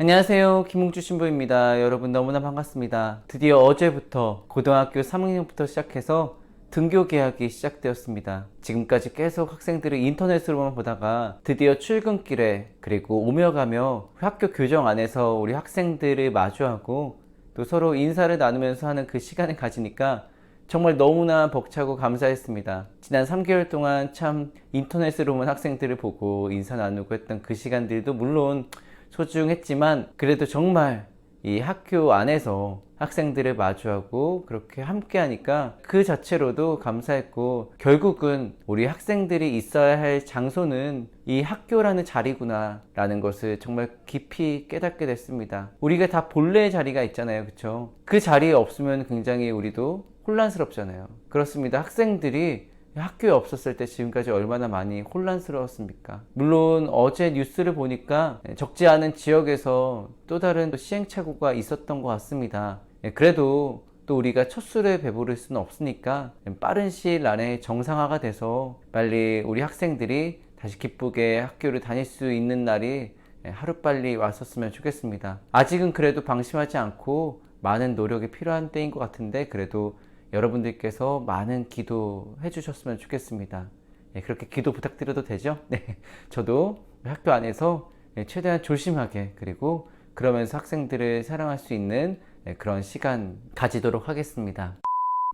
안녕하세요. 김웅주 신부입니다. 여러분 너무나 반갑습니다. 드디어 어제부터 고등학교 3학년부터 시작해서 등교 개학이 시작되었습니다. 지금까지 계속 학생들을 인터넷으로만 보다가 드디어 출근길에 그리고 오며 가며 학교 교정 안에서 우리 학생들을 마주하고 또 서로 인사를 나누면서 하는 그 시간을 가지니까 정말 너무나 벅차고 감사했습니다. 지난 3개월 동안 참 인터넷으로만 학생들을 보고 인사 나누고 했던 그 시간들도 물론 소중했지만 그래도 정말 이 학교 안에서 학생들을 마주하고 그렇게 함께 하니까 그 자체로도 감사했고, 결국은 우리 학생들이 있어야 할 장소는 이 학교라는 자리구나 라는 것을 정말 깊이 깨닫게 됐습니다. 우리가 다 본래의 자리가 있잖아요, 그쵸? 그 자리에 없으면 굉장히 우리도 혼란스럽잖아요. 그렇습니다. 학생들이 학교에 없었을 때 지금까지 얼마나 많이 혼란스러웠습니까? 물론 어제 뉴스를 보니까 적지 않은 지역에서 또 다른 시행착오가 있었던 것 같습니다. 그래도 또 우리가 첫 술에 배부를 수는 없으니까 빠른 시일 안에 정상화가 돼서 빨리 우리 학생들이 다시 기쁘게 학교를 다닐 수 있는 날이 하루빨리 왔었으면 좋겠습니다. 아직은 그래도 방심하지 않고 많은 노력이 필요한 때인 것 같은데, 그래도 여러분들께서 많은 기도해 주셨으면 좋겠습니다. 그렇게 기도 부탁드려도 되죠? 네, 저도 학교 안에서 최대한 조심하게, 그리고 그러면서 학생들을 사랑할 수 있는 그런 시간 가지도록 하겠습니다.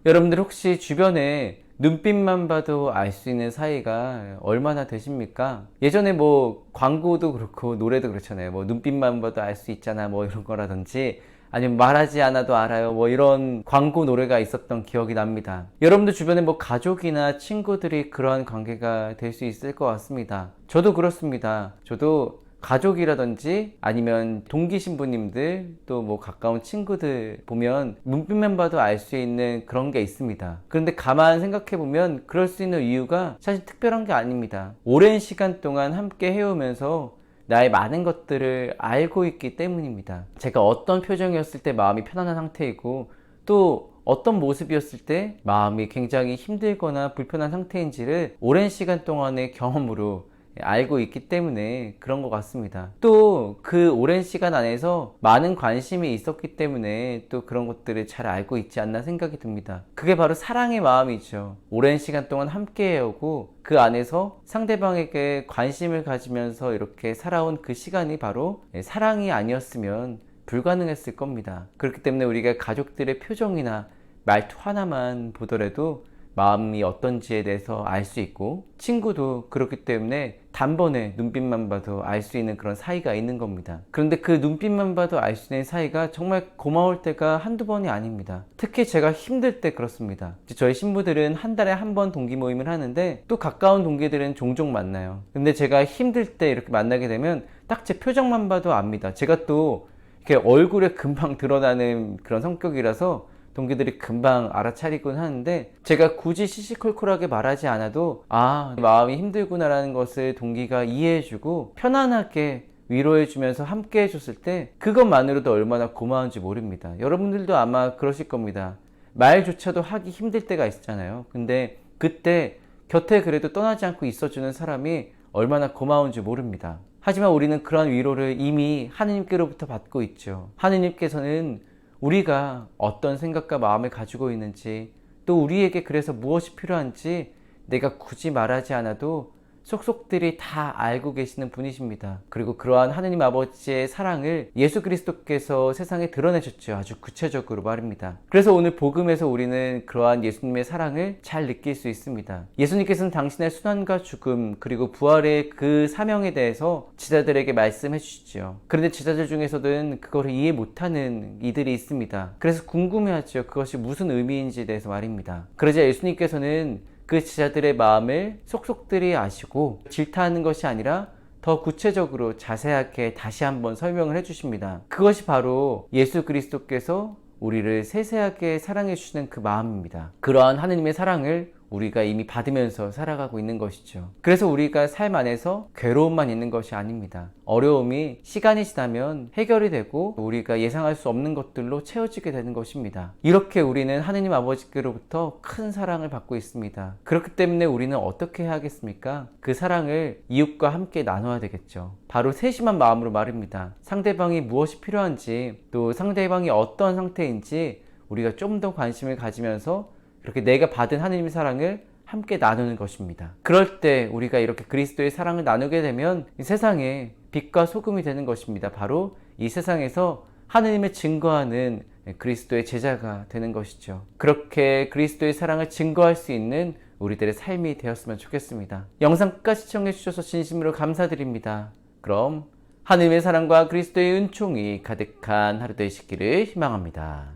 여러분들 혹시 주변에 눈빛만 봐도 알 수 있는 사이가 얼마나 되십니까? 예전에 뭐 광고도 그렇고 노래도 그렇잖아요. 뭐 눈빛만 봐도 알 수 있잖아, 뭐 이런 거라든지, 아니면 말하지 않아도 알아요, 뭐 이런 광고 노래가 있었던 기억이 납니다. 여러분들 주변에 뭐 가족이나 친구들이 그러한 관계가 될 수 있을 것 같습니다. 저도 그렇습니다. 저도 가족이라든지 아니면 동기 신부님들, 또 뭐 가까운 친구들 보면 눈빛만 봐도 알 수 있는 그런 게 있습니다. 그런데 가만 생각해 보면 그럴 수 있는 이유가 사실 특별한 게 아닙니다. 오랜 시간 동안 함께 해오면서 나의 많은 것들을 알고 있기 때문입니다. 제가 어떤 표정이었을 때 마음이 편안한 상태이고, 또 어떤 모습이었을 때 마음이 굉장히 힘들거나 불편한 상태인지를 오랜 시간 동안의 경험으로 알고 있기 때문에 그런 것 같습니다. 또 그 오랜 시간 안에서 많은 관심이 있었기 때문에 또 그런 것들을 잘 알고 있지 않나 생각이 듭니다. 그게 바로 사랑의 마음이죠. 오랜 시간 동안 함께 해오고 그 안에서 상대방에게 관심을 가지면서 이렇게 살아온 그 시간이 바로 사랑이 아니었으면 불가능했을 겁니다. 그렇기 때문에 우리가 가족들의 표정이나 말투 하나만 보더라도 마음이 어떤지에 대해서 알 수 있고, 친구도 그렇기 때문에 단번에 눈빛만 봐도 알 수 있는 그런 사이가 있는 겁니다. 그런데 그 눈빛만 봐도 알 수 있는 사이가 정말 고마울 때가 한두 번이 아닙니다. 특히 제가 힘들 때 그렇습니다. 저희 신부들은 한 달에 한 번 동기 모임을 하는데, 또 가까운 동기들은 종종 만나요. 근데 제가 힘들 때 이렇게 만나게 되면 딱 제 표정만 봐도 압니다. 제가 또 이렇게 얼굴에 금방 드러나는 그런 성격이라서 동기들이 금방 알아차리곤 하는데, 제가 굳이 시시콜콜하게 말하지 않아도 마음이 힘들구나 라는 것을 동기가 이해해주고 편안하게 위로해주면서 함께 해줬을 때 그것만으로도 얼마나 고마운지 모릅니다. 여러분들도 아마 그러실 겁니다. 말조차도 하기 힘들 때가 있잖아요. 근데 그때 곁에 그래도 떠나지 않고 있어주는 사람이 얼마나 고마운지 모릅니다. 하지만 우리는 그런 위로를 이미 하느님께로부터 받고 있죠. 하느님께서는 우리가 어떤 생각과 마음을 가지고 있는지, 또 우리에게 그래서 무엇이 필요한지 내가 굳이 말하지 않아도 속속들이 다 알고 계시는 분이십니다. 그리고 그러한 하느님 아버지의 사랑을 예수 그리스도께서 세상에 드러내셨죠. 아주 구체적으로 말입니다. 그래서 오늘 복음에서 우리는 그러한 예수님의 사랑을 잘 느낄 수 있습니다. 예수님께서는 당신의 순환과 죽음 그리고 부활의 그 사명에 대해서 제자들에게 말씀해 주시죠. 그런데 제자들 중에서는 그거를 이해 못하는 이들이 있습니다. 그래서 궁금해하죠. 그것이 무슨 의미인지에 대해서 말입니다. 그러자 예수님께서는 그 제자들의 마음을 속속들이 아시고 질타하는 것이 아니라 더 구체적으로 자세하게 다시 한번 설명을 해주십니다. 그것이 바로 예수 그리스도께서 우리를 세세하게 사랑해 주시는 그 마음입니다. 그러한 하느님의 사랑을 우리가 이미 받으면서 살아가고 있는 것이죠. 그래서 우리가 삶 안에서 괴로움만 있는 것이 아닙니다. 어려움이 시간이 지나면 해결이 되고 우리가 예상할 수 없는 것들로 채워지게 되는 것입니다. 이렇게 우리는 하느님 아버지께로부터 큰 사랑을 받고 있습니다. 그렇기 때문에 우리는 어떻게 해야겠습니까? 그 사랑을 이웃과 함께 나눠야 되겠죠. 바로 세심한 마음으로 말입니다. 상대방이 무엇이 필요한지, 또 상대방이 어떤 상태인지 우리가 좀 더 관심을 가지면서 이렇게 내가 받은 하느님의 사랑을 함께 나누는 것입니다. 그럴 때 우리가 이렇게 그리스도의 사랑을 나누게 되면 이 세상에 빛과 소금이 되는 것입니다. 바로 이 세상에서 하느님을 증거하는 그리스도의 제자가 되는 것이죠. 그렇게 그리스도의 사랑을 증거할 수 있는 우리들의 삶이 되었으면 좋겠습니다. 영상 끝까지 시청해 주셔서 진심으로 감사드립니다. 그럼 하느님의 사랑과 그리스도의 은총이 가득한 하루 되시기를 희망합니다.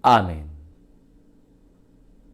아멘.